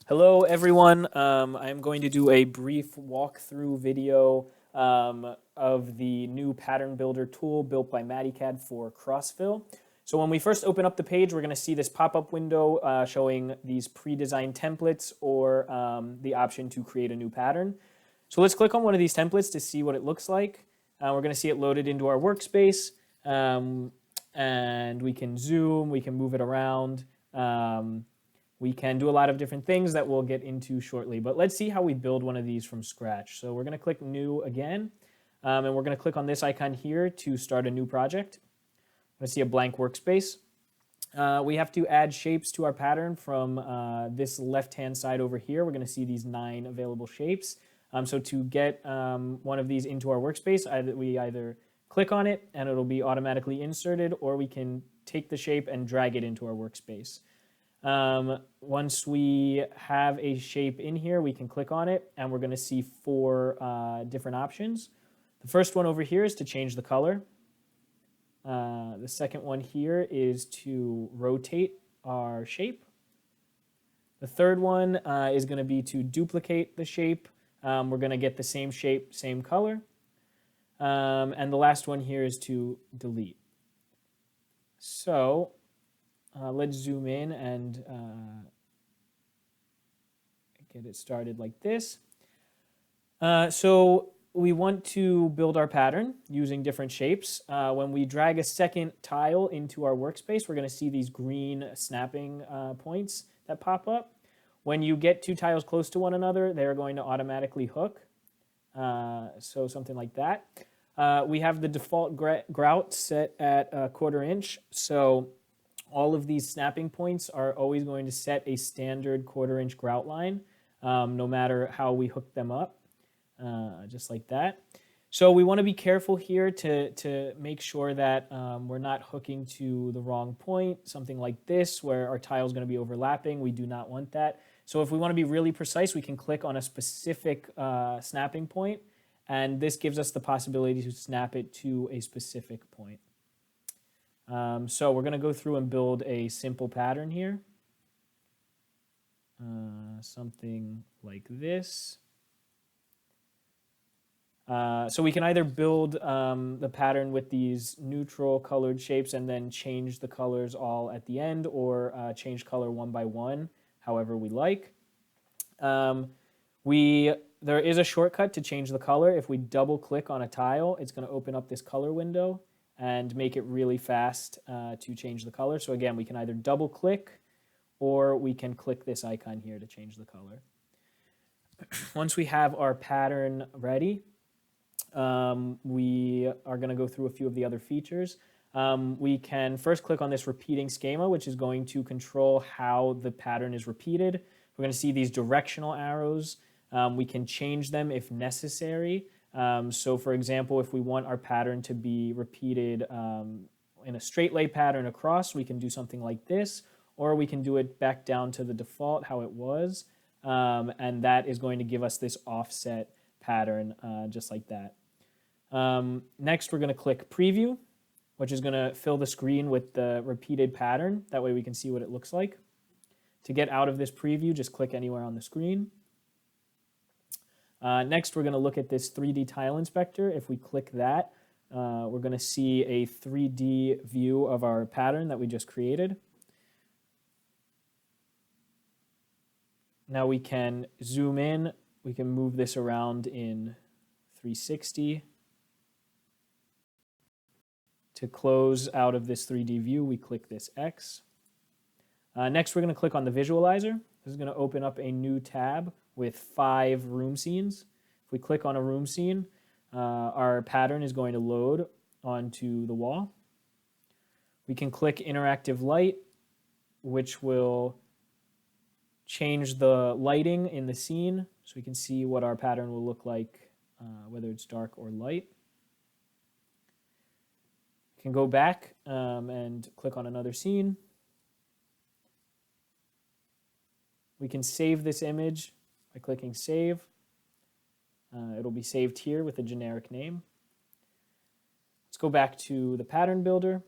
Hello, everyone. I'm going to do a brief walkthrough video of the new pattern builder tool built by Maticad for Crossville. So when we first open up the page, we're going to see this pop-up window showing these pre-designed templates or the option to create a new pattern. So let's click on one of these templates to see what it looks like. We're going to see it loaded into our workspace, and we can zoom, we can move it around. We can do a lot of different things that we'll get into shortly, but let's see how we build one of these from scratch. So we're going to click New again, and we're going to click on this icon here to start a new project. I'm going to see a blank workspace. We have to add shapes to our pattern from this left-hand side over here. We're going to see these 9 available shapes. So to get one of these into our workspace, we either click on it and it'll be automatically inserted, or we can take the shape and drag it into our workspace. Once we have a shape in here, we can click on it and we're going to see 4 different options. The first one over here is to change the color. The second one here is to rotate our shape. The third one is going to be to duplicate the shape. We're going to get the same shape, same color. And the last one here is to delete. So let's zoom in and get it started like this. So we want to build our pattern using different shapes. When we drag a second tile into our workspace, we're going to see these green snapping points that pop up. When you get 2 tiles close to one another, they're going to automatically hook. So something like that. We have the default grout set at 1/4 inch. So all of these snapping points are always going to set a standard 1/4 inch grout line, no matter how we hook them up, just like that. So we want to be careful here to make sure that we're not hooking to the wrong point, something like this, where our tile is going to be overlapping. We do not want that. So if we want to be really precise, we can click on a specific snapping point, and this gives us the possibility to snap it to a specific point. So we're going to go through and build a simple pattern here. Something like this. So we can either build the pattern with these neutral colored shapes and then change the colors all at the end, or change color one by one, however we like. There is a shortcut to change the color. If we double click on a tile, it's going to open up this color window and make it really fast to change the color. So again, we can either double click or we can click this icon here to change the color. Once we have our pattern ready, we are going to go through a few of the other features. We can first click on this repeating schema, which is going to control how the pattern is repeated. We're going to see these directional arrows. We can change them if necessary. So for example, if we want our pattern to be repeated in a straight lay pattern across, we can do something like this, or we can do it back down to the default, how it was. And that is going to give us this offset pattern, just like that. Next, we're going to click Preview, which is going to fill the screen with the repeated pattern. That way we can see what it looks like. To get out of this preview, just click anywhere on the screen. Next, we're going to look at this 3D tile inspector. If we click that, we're going to see a 3D view of our pattern that we just created. Now we can zoom in. We can move this around in 360. To close out of this 3D view, we click this X. Next, we're going to click on the visualizer. This is going to open up a new tab with 5 room scenes. If we click on a room scene, our pattern is going to load onto the wall. We can click interactive light, which will change the lighting in the scene so we can see what our pattern will look like, whether it's dark or light. We can go back and click on another scene. We can save this image by clicking Save. It'll be saved here with a generic name. Let's go back to the pattern builder.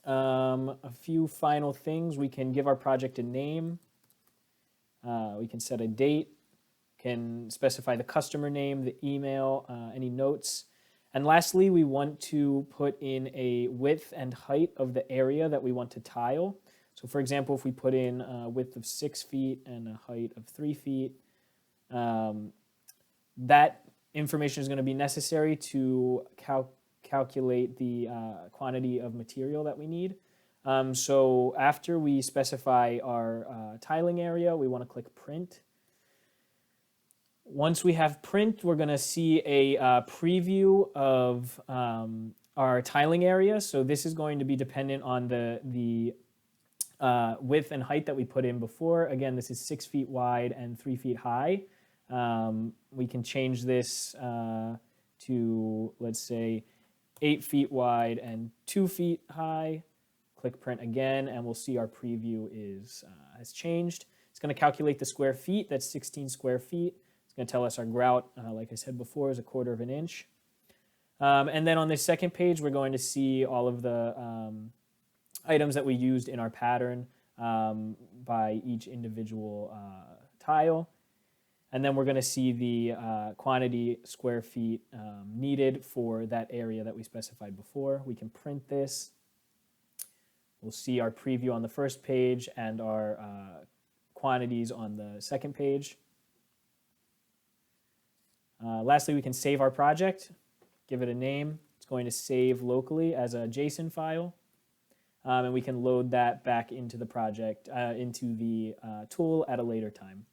A few final things. We can give our project a name. We can set a date, can specify the customer name, the email, any notes. And lastly, we want to put in a width and height of the area that we want to tile. So for example, if we put in a width of 6 feet and a height of 3 feet, that information is going to be necessary to calculate the quantity of material that we need. So after we specify our tiling area, we want to click print. Once we have print, we're going to see a preview of our tiling area. So this is going to be dependent on the width and height that we put in before. Again, this is 6 feet wide and 3 feet high. We can change this to, let's say, 8 feet wide and 2 feet high. Click print again, and we'll see our preview has changed. It's going to calculate the square feet. That's 16 square feet. It's going to tell us our grout, like I said before, is 1/4 of an inch. And then on the second page, we're going to see all of the items that we used in our pattern by each individual tile. And then we're going to see the quantity square feet needed for that area that we specified before. We can print this. We'll see our preview on the first page and our quantities on the second page. Lastly, we can save our project, give it a name. It's going to save locally as a JSON file. And we can load that back into the project, into the tool at a later time.